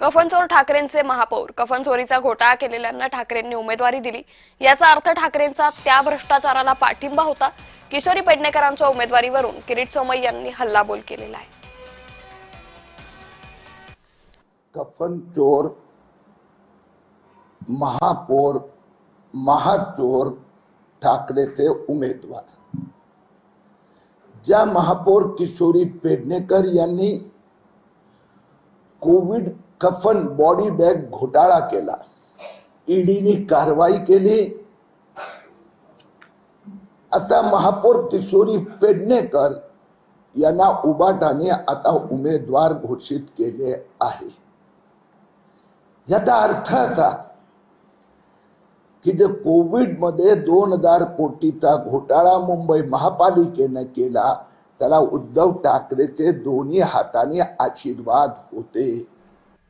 कफनचोर ठाकरेंचे महापौर, कफनचोरीचा घोटाळा केलेल्यांना ठाकरेंनी उमेदवारी दिली। याचा अर्थ ठाकरेंचा त्या भ्रष्टाचाराला पाठिंबा होता। किशोरी पेडणेकरांच्या उमेदवारीवरून किरीट सोमय्या यांनी हल्लाबोल केलेला आहे। कफनचोर, महापौर, महाचोर ठाकरेचे उमेदवार। ज्या महापौर किशोरी पेडणेकर यांनी कोविड कफन बॉडी बॅग घोटाळा केला, ईडीने कारवाई केली। आता महापौर किशोरी पेडणेकर यांना उबाटाने आता उमेदवार घोषित केले आहे। याचा अर्थ असा की जे कोविड मध्ये 2000 कोटीचा घोटाळा मुंबई महापालिकेने केला, त्याला उद्धव ठाकरेचे दोन्ही हाताने आशीर्वाद होते।